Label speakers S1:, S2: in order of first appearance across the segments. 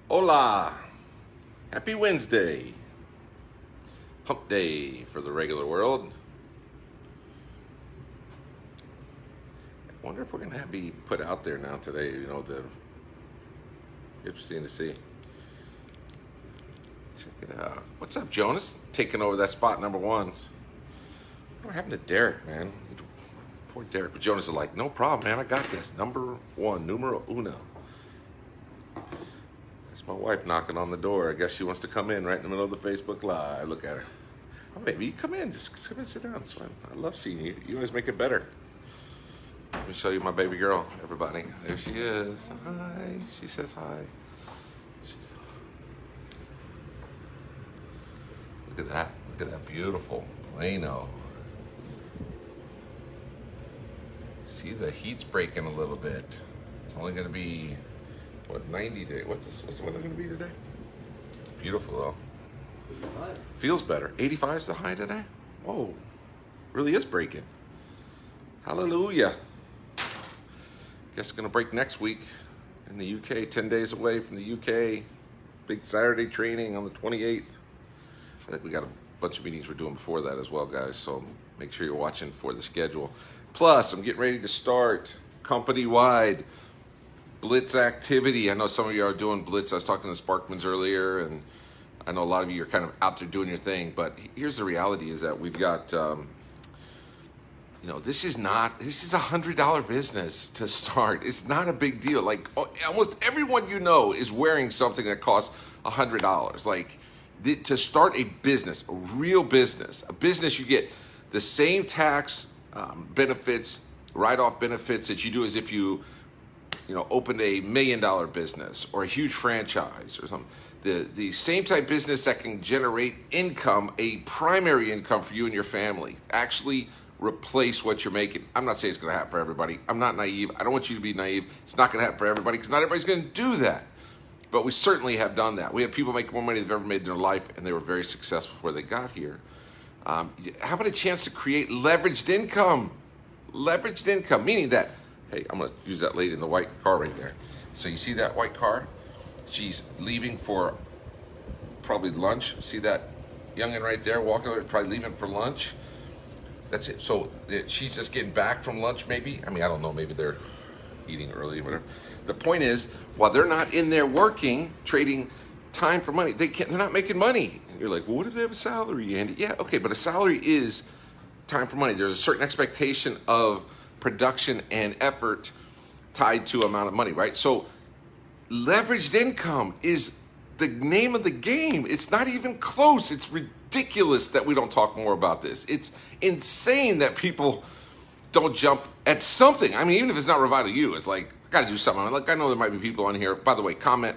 S1: Hola! Happy Wednesday. Hump day for the regular world. I wonder if we're going to be put out there now today. Interesting to see. Check it out. What's up, Jonas? Taking over that spot number one. What happened to Derek, man? Poor Derek. But Jonas is like, no problem, man. I got this. Number one, numero uno. My wife knocking on the door. I guess she wants to come in right in the middle of the Facebook Live. Look at her. Oh, baby, come in. Just come and sit down, Sven. I love seeing you. You always make it better. Let me show you my baby girl, everybody. There she is. Hi. She says hi. Look at that. Look at that beautiful Plano. See, the heat's breaking a little bit. It's only going to be... 90 days? What's the weather going to be today? It's beautiful though. 85. Feels better. 85 is the high today? Whoa. Really is breaking. Hallelujah. Guess it's going to break next week in the UK. 10 days away from the UK. Big Saturday training on the 28th. I think we got a bunch of meetings we're doing before that as well, guys. So make sure you're watching for the schedule. Plus, I'm getting ready to start company-wide Blitz activity. I know some of you are doing Blitz. I was talking to the Sparkmans earlier, and I know a lot of you are kind of out there doing your thing. But here's the reality: is that we've got, this is a $100 business to start. It's not a big deal. Like almost everyone is wearing something that costs $100. Like to start a business, a real business, a business, you get the same tax benefits, write-off benefits that you do as if you opened a $1 million business or a huge franchise or something. The same type business that can generate income, a primary income for you and your family, actually replace what you're making. I'm not saying it's going to happen for everybody. I'm not naive. I don't want you to be naive. It's not going to happen for everybody because not everybody's going to do that. But we certainly have done that. We have people make more money than they've ever made in their life, and they were very successful before they got here. Having a chance to create leveraged income. Leveraged income, meaning that, hey, I'm going to use that lady in the white car right there. So you see that white car? She's leaving for probably lunch. See that youngin' right there walking over, probably leaving for lunch? That's it. So she's just getting back from lunch maybe? I mean, I don't know. Maybe they're eating early or whatever. The point is, while they're not in there working, trading time for money, they're not making money. And you're like, well, what if they have a salary, Andy? Yeah, okay, but a salary is time for money. There's a certain expectation of production and effort tied to amount of money, right? So leveraged income is the name of the game. It's not even close. It's ridiculous that we don't talk more about this. It's insane that people don't jump at something. I mean, even if it's not Revital U, it's like, I gotta do something. I know there might be people on here. By the way, comment.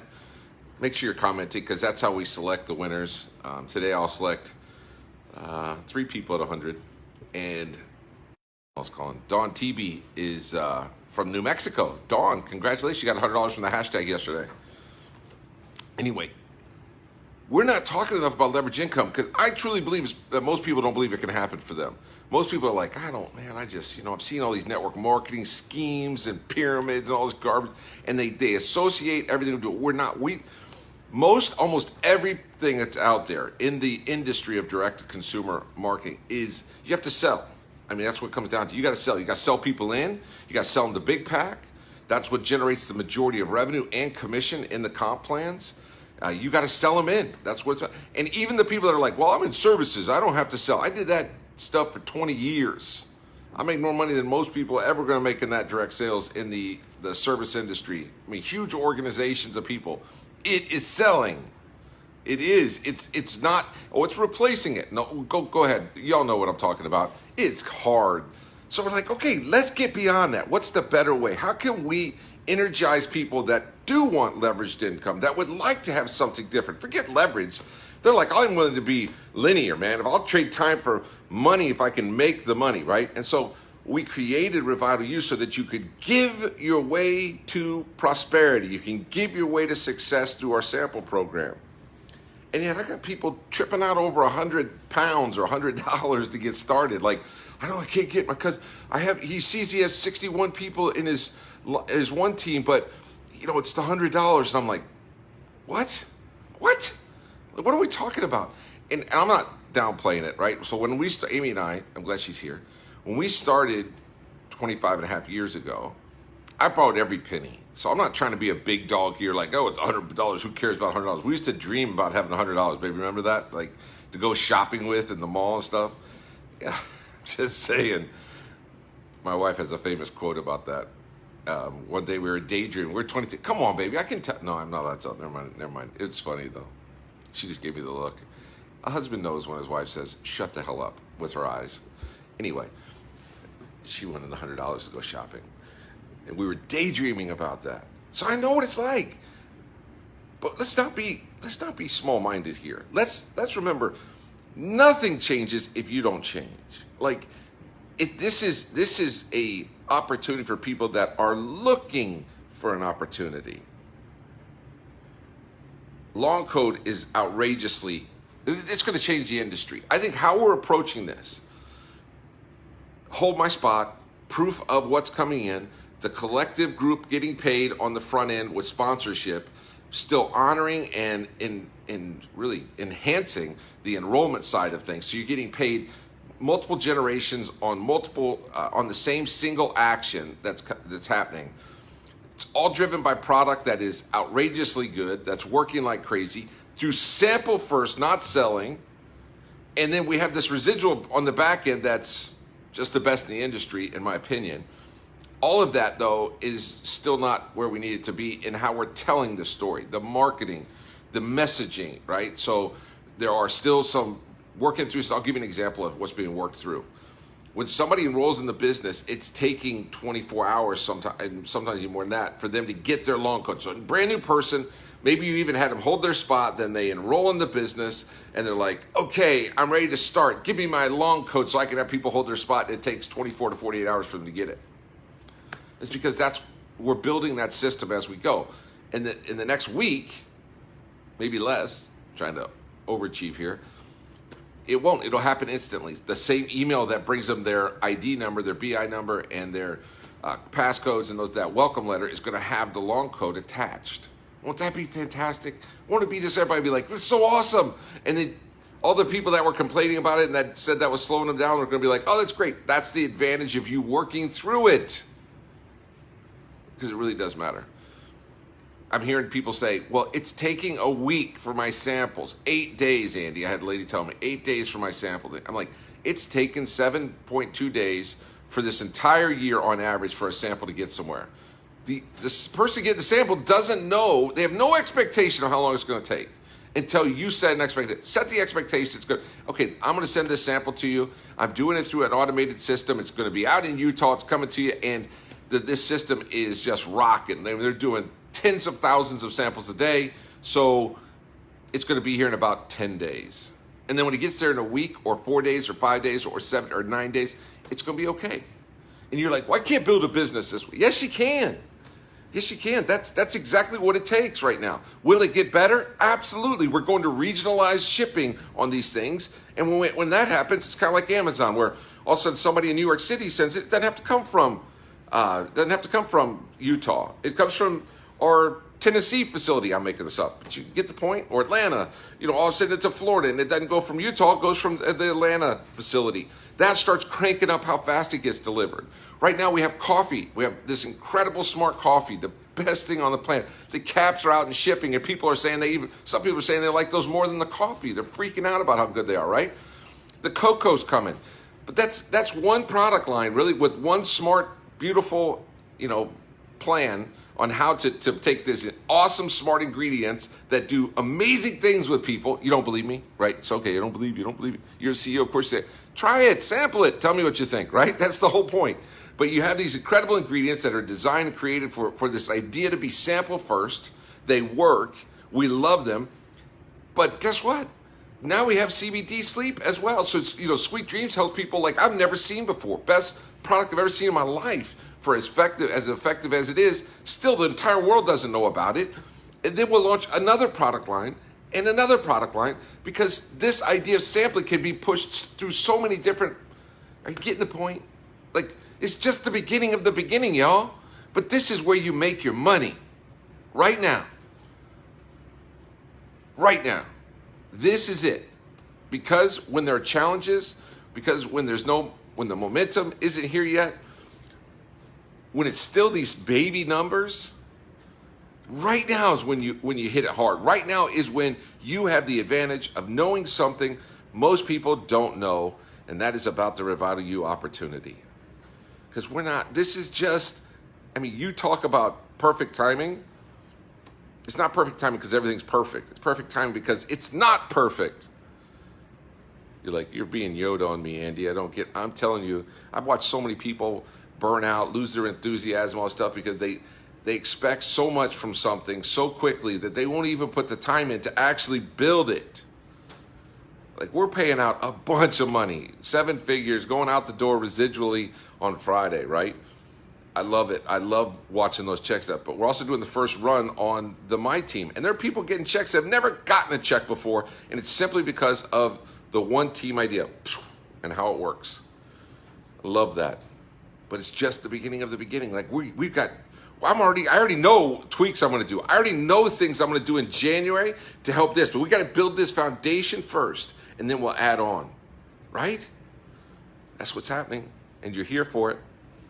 S1: Make sure you're commenting because that's how we select the winners. Today I'll select 3 people at 100. And I was calling. Dawn TB is from New Mexico. Dawn, congratulations. You got $100 from the hashtag yesterday. Anyway, we're not talking enough about leverage income because I truly believe that most people don't believe it can happen for them. Most people are like, I've seen all these network marketing schemes and pyramids and all this garbage, and they associate everything to it. Almost everything that's out there in the industry of direct-to-consumer marketing is you have to sell. I mean, that's what it comes down to. You got to sell. You got to sell people in. You got to sell them the big pack. That's what generates the majority of revenue and commission in the comp plans. You got to sell them in. That's what's. And even the people that are like, well, I'm in services. I don't have to sell. I did that stuff for 20 years. I make more money than most people ever going to make in that direct sales in the service industry. I mean, huge organizations of people. It is selling. It is. It's not. Oh, it's replacing it. No, go ahead. Y'all know what I'm talking about. It's hard. So we're like, okay, let's get beyond that. What's the better way? How can we energize people that do want leveraged income, that would like to have something different? Forget leverage. They're like, I'm willing to be linear, man. If I'll trade time for money, if I can make the money, right? And so we created Revital U so that you could give your way to prosperity. You can give your way to success through our sample program. And yet I got people tripping out over 100 pounds or $100 to get started. Like, I can't get my cousin. He sees he has 61 people in his one team, but it's the $100. And I'm like, What? What? What are we talking about? And I'm not downplaying it, right? So when Amy and I'm glad she's here. When we started 25 and a half years ago, I borrowed every penny. So I'm not trying to be a big dog here, like, oh, it's $100. Who cares about $100? We used to dream about having $100, baby. Remember that? Like, to go shopping with in the mall and stuff. Yeah, just saying. My wife has a famous quote about that. One day we were daydreaming. We were 23. Come on, baby. I can tell. No, I'm not allowed to tell. Never mind. It's funny, though. She just gave me the look. A husband knows when his wife says, shut the hell up, with her eyes. Anyway, she wanted $100 to go shopping. And we were daydreaming about that. So I know what it's like. But let's not be small-minded here. Let's remember, nothing changes if you don't change. Like, this is a opportunity for people that are looking for an opportunity. Long code is outrageously, it's going to change the industry. I think how we're approaching this, hold my spot, proof of what's coming in, the collective group getting paid on the front end with sponsorship, still honoring and really enhancing the enrollment side of things. So you're getting paid multiple generations on on the same single action that's happening. It's all driven by product that is outrageously good, that's working like crazy, through sample first, not selling. And then we have this residual on the back end that's just the best in the industry, in my opinion. All of that, though, is still not where we need it to be in how we're telling the story, the marketing, the messaging, right? So there are still some working through. So I'll give you an example of what's being worked through. When somebody enrolls in the business, it's taking 24 hours, sometimes even more than that, for them to get their long code. So a brand new person, maybe you even had them hold their spot, then they enroll in the business, and they're like, okay, I'm ready to start. Give me my long code so I can have people hold their spot. It takes 24 to 48 hours for them to get it. It's because we're building that system as we go. And in the next week, maybe less, trying to overachieve here, it'll happen instantly. The same email that brings them their ID number, their BI number, and their passcodes and that welcome letter is going to have the long code attached. Won't that be fantastic? Won't it be this? Everybody be like, this is so awesome. And then all the people that were complaining about it and that said that was slowing them down are going to be like, oh, that's great. That's the advantage of you working through it. Because it really does matter. I'm hearing people say, well, it's taking a week for my samples. 8 days, Andy. I had a lady tell me, 8 days for my sample. I'm like, it's taken 7.2 days for this entire year on average for a sample to get somewhere. This person getting the sample doesn't know, they have no expectation of how long it's going to take until you set an expectation. Set the expectation. It's good. Okay, I'm going to send this sample to you. I'm doing it through an automated system. It's going to be out in Utah. It's coming to you. And this system is just rocking. They're doing tens of thousands of samples a day. So it's going to be here in about 10 days. And then when it gets there in a week or 4 days or 5 days or 7 or 9 days, it's going to be okay. And you're like, well, I can't build a business this way. Yes, you can. Yes, you can. That's exactly what it takes right now. Will it get better? Absolutely. We're going to regionalize shipping on these things. And when that happens, it's kind of like Amazon, where all of a sudden somebody in New York City sends it. It doesn't have to come from Utah. It comes from our Tennessee facility. I'm making this up, but you get the point. Or Atlanta. All of a sudden it's to Florida, and it doesn't go from Utah. It goes from the Atlanta facility. That starts cranking up how fast it gets delivered. Right now we have coffee. We have this incredible smart coffee, the best thing on the planet. The caps are out in shipping, and people are saying some people are saying they like those more than the coffee. They're freaking out about how good they are, right? The cocoa's coming. But that's one product line, really, with one smart, beautiful, plan on how to take this awesome, smart ingredients that do amazing things with people. You don't believe me, right? It's okay. You don't believe it. You're a CEO, of course. Try it, sample it, tell me what you think, right? That's the whole point. But you have these incredible ingredients that are designed and created for this idea to be sample first. They work. We love them. But guess what? Now we have CBD sleep as well. So it's, Sweet Dreams helps people like I've never seen before. Best product I've ever seen in my life. For as effective as it is, still the entire world doesn't know about it. And then we'll launch another product line and another product line, because this idea of sampling can be pushed through so many different. Are you getting the point? Like, it's just the beginning of the beginning, y'all. But this is where you make your money right now. right now. This is it. Because when there are challenges, because when the momentum isn't here yet, when it's still these baby numbers, right now is when you hit it hard. Right now is when you have the advantage of knowing something most people don't know, and that is about the Revital You opportunity. Because this is just, you talk about perfect timing. It's not perfect timing because everything's perfect. It's perfect timing because it's not perfect. You're like, you're being Yoda on me, Andy. I'm telling you, I've watched so many people burn out, lose their enthusiasm, all this stuff because they expect so much from something so quickly that they won't even put the time in to actually build it. Like, we're paying out a bunch of money, 7 figures, going out the door residually on Friday, right? I love it. I love watching those checks up. But we're also doing the first run on the My Team. And there are people getting checks that have never gotten a check before, and it's simply because of the one team idea and how it works. I love that. But it's just the beginning of the beginning. Like, we've got, I already know tweaks I'm going to do. I already know things I'm going to do in January to help this. But we got to build this foundation first, and then we'll add on, right? That's what's happening, and you're here for it.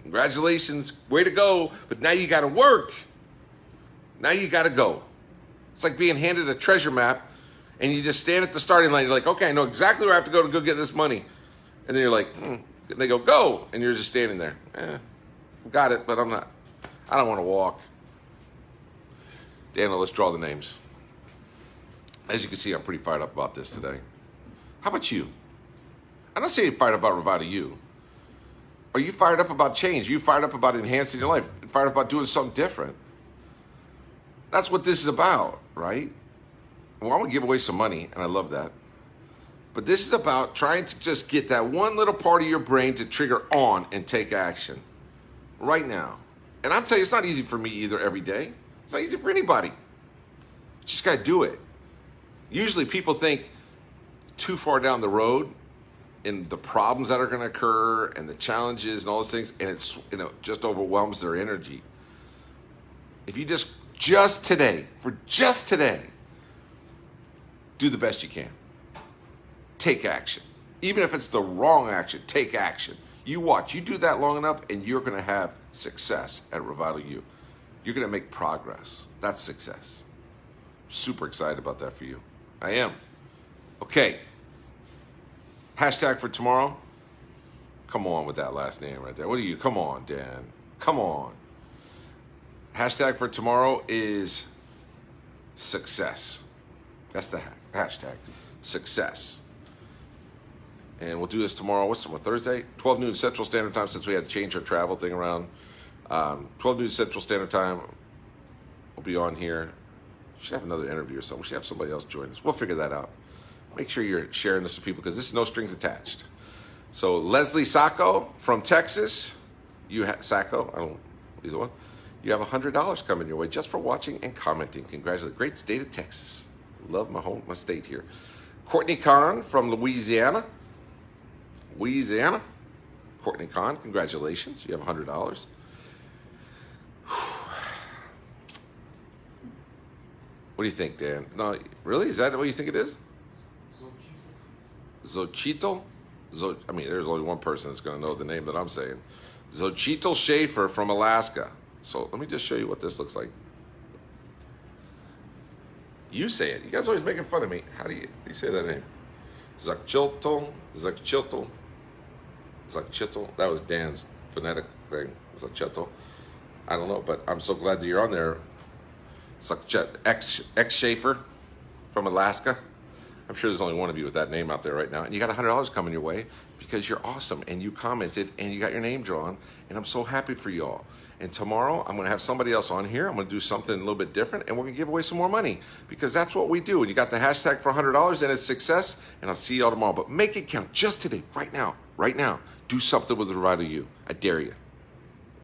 S1: Congratulations, way to go. But now you got to work. Now you got to go. It's like being handed a treasure map, and you just stand at the starting line. You're like, okay, I know exactly where I have to go get this money. And then you're like, and they go, and you're just standing there. Got it, but I don't want to walk. Daniel, let's draw the names. As you can see, I'm pretty fired up about this today. How about you? I'm not saying fired up about Revital You. Are you fired up about change? Are you fired up about enhancing your life? Fired up about doing something different? That's what this is about, right? Well, I'm going to give away some money, and I love that. But this is about trying to just get that one little part of your brain to trigger on and take action right now. And I'm telling you, it's not easy for me either every day. It's not easy for anybody. You just got to do it. Usually people think too far down the road in the problems that are going to occur and the challenges and all those things, and it's just overwhelms their energy. If you just today, do the best you can. Take action. Even if it's the wrong action, take action. You watch. You do that long enough, and you're going to have success at Revital You. You're going to make progress. That's success. Super excited about that for you. I am. Okay. Hashtag for tomorrow. Come on with that last name right there. What are you? Come on, Dan. Come on. Hashtag for tomorrow is success. That's the hashtag. Success. And we'll do this tomorrow. What's tomorrow? Thursday? 12 noon Central Standard Time, since we had to change our travel thing around. 12 noon Central Standard Time. We'll be on here. We should have another interview or something. We should have somebody else join us. We'll figure that out. Make sure you're sharing this with people because this is no strings attached. So Leslie Sacco from Texas. Sacco, I don't know, either one. You have $100 coming your way just for watching and commenting. Congratulations. Great state of Texas. Love my state here. Courtney Kahn from Louisiana. Courtney Kahn, congratulations. You have $100. What do you think, Dan? No, really? Is that what you think it is? Xochitl? There's only one person that's going to know the name that I'm saying. Xochitl Schaefer from Alaska. So let me just show you what this looks like. You say it. You guys are always making fun of me. How do you say that name? Xochitl. That was Dan's phonetic thing. Xochitl. I don't know, but I'm so glad that you're on there. X Schaefer from Alaska. I'm sure there's only one of you with that name out there right now. And you got $100 coming your way because you're awesome. And you commented and you got your name drawn. And I'm so happy for you all. And tomorrow, I'm going to have somebody else on here. I'm going to do something a little bit different. And we're going to give away some more money. Because that's what we do. And you got the hashtag for $100 and it's success. And I'll see you all tomorrow. But make it count just today, right now. Do something with Revital You. I dare you.